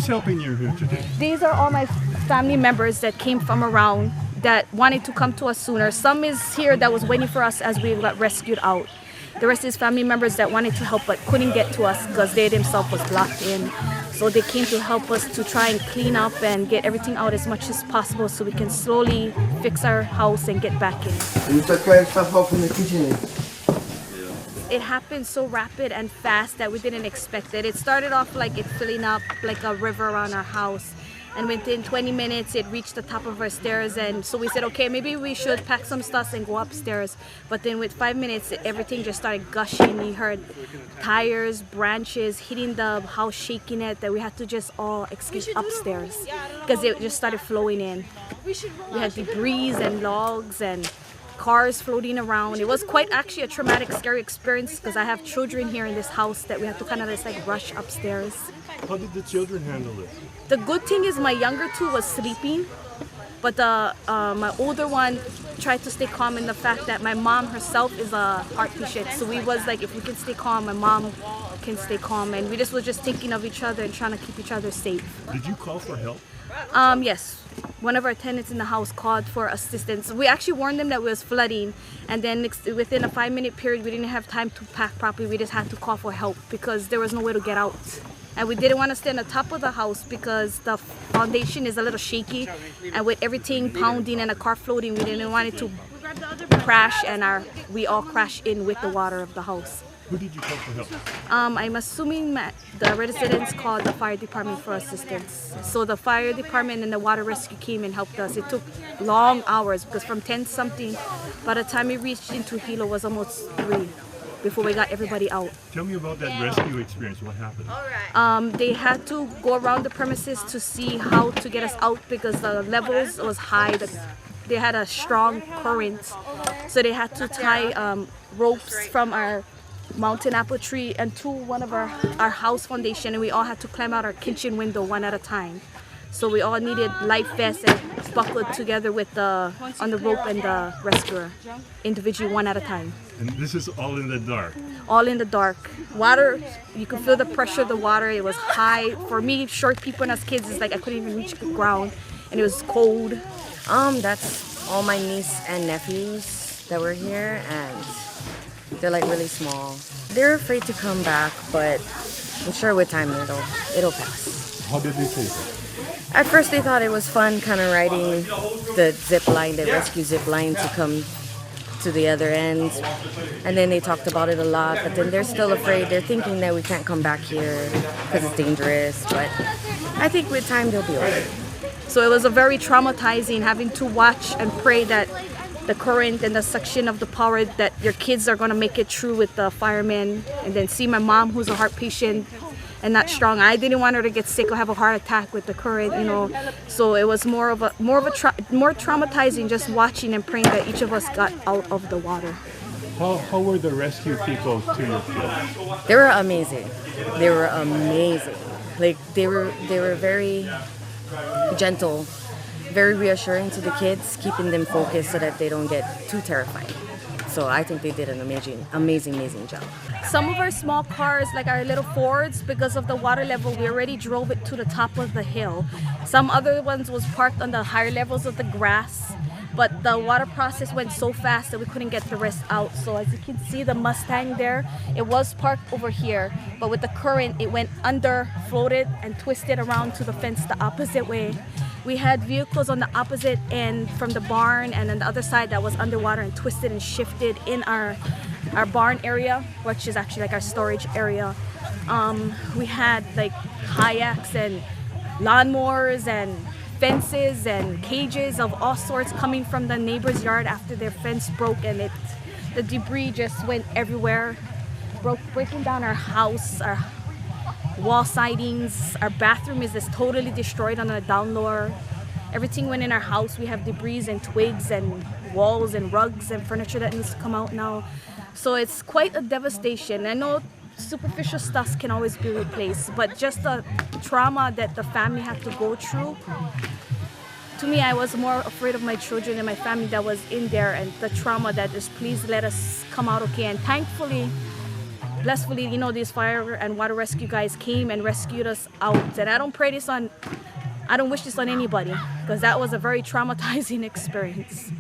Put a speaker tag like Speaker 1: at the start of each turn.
Speaker 1: helping you here today?
Speaker 2: These are all my family members that came from around that wanted to come to us sooner. Some is here that was waiting for us as we got rescued out. The rest is family members that wanted to help but couldn't get to us because they themselves was locked in. So they came to help us to try and clean up and get everything out as much as possible so we can slowly fix our house and get back in.
Speaker 3: And you start carrying stuff out from the kitchen.
Speaker 2: It happened so rapid and fast that we didn't expect it. It started off like it filling up like a river around our house. And within 20 minutes, it reached the top of our stairs. And so we said, okay, maybe we should pack some stuff and go upstairs. But then with 5 minutes, everything just started gushing. We heard tires, branches hitting the house, shaking it, that we had to just all escape upstairs because it just started flowing in. We had debris and logs and cars floating around. It was quite actually a traumatic, scary experience because I have children here in this house that we had to kind of just like rush upstairs.
Speaker 1: How did the children handle it?
Speaker 2: The good thing is my younger two was sleeping, but my older one tried to stay calm in the fact that my mom herself is a heart patient. So we was like, if we can stay calm, my mom can stay calm. And we just were just thinking of each other and trying to keep each other safe.
Speaker 1: Did you call for help?
Speaker 2: Yes. One of our tenants in the house called for assistance. We actually warned them that it was flooding, and then within a 5-minute period, we didn't have time to pack properly. We just had to call for help because there was no way to get out. And we didn't want to stay on the top of the house because the foundation is a little shaky, and with everything pounding and a car floating, we didn't want it to crash and we all crash in with the water of the house.
Speaker 1: Who did you call for help?
Speaker 2: I'm assuming the residents called the fire department for assistance. So the fire department and the water rescue came and helped us. It took long hours because from 10 something, by the time we reached into Hilo was almost 3 before we got everybody out.
Speaker 1: Tell me about that rescue experience. What happened?
Speaker 2: They had to go around the premises to see how to get us out because the levels was high. They had a strong current. So they had to tie ropes from our mountain apple tree and to one of our house foundation, and we all had to climb out our kitchen window one at a time. So we all needed life vests and buckled together with on the rope and the rescuer, individually one at a time.
Speaker 1: And this is all in the dark?
Speaker 2: All in the dark. Water, you could feel the pressure of the water. It was high. For me, short people and us kids, it's like I couldn't even reach the ground, and it was cold.
Speaker 4: That's all my niece and nephews that were here, and they're like really small. They're afraid to come back, but I'm sure with time it'll pass.
Speaker 1: How did they take it?
Speaker 4: At first they thought it was fun kind of riding the zip line, the rescue zip line to come to the other end. And then they talked about it a lot, but then they're still afraid. They're thinking that we can't come back here because it's dangerous, but I think with time they'll be okay.
Speaker 2: So it was a very traumatizing having to watch and pray that the current and the suction of the power, that your kids are going to make it through with the firemen, and then see my mom who's a heart patient and not strong. I didn't want her to get sick or have a heart attack with the current, you know. So it was more traumatizing just watching and praying that each of us got out of the water.
Speaker 1: How were the rescue people to your kids?
Speaker 4: They were amazing. They were amazing. Like they were very gentle, very reassuring to the kids, keeping them focused so that they don't get too terrified. So I think they did an amazing job.
Speaker 2: Some of our small cars, like our little Fords, because of the water level, we already drove it to the top of the hill. Some other ones was parked on the higher levels of the grass, but the water process went so fast that we couldn't get the rest out. So as you can see, the Mustang there, it was parked over here, but with the current, it went under, floated, and twisted around to the fence the opposite way. We had vehicles on the opposite end from the barn and on the other side that was underwater and twisted and shifted in our barn area, which is actually like our storage area. We had like kayaks and lawnmowers and fences and cages of all sorts coming from the neighbor's yard after their fence broke, and the debris just went everywhere, breaking down our house, our wall sidings. Our bathroom is just totally destroyed on the down lower. Everything went in our house. We have debris and twigs and walls and rugs and furniture that needs to come out now. So it's quite a devastation. I know superficial stuff can always be replaced, but just the trauma that the family had to go through, to me, I was more afraid of my children and my family that was in there, and the trauma that is, please let us come out okay. And thankfully, blissfully, you know, these fire and water rescue guys came and rescued us out. And I don't wish this on anybody, because that was a very traumatizing experience.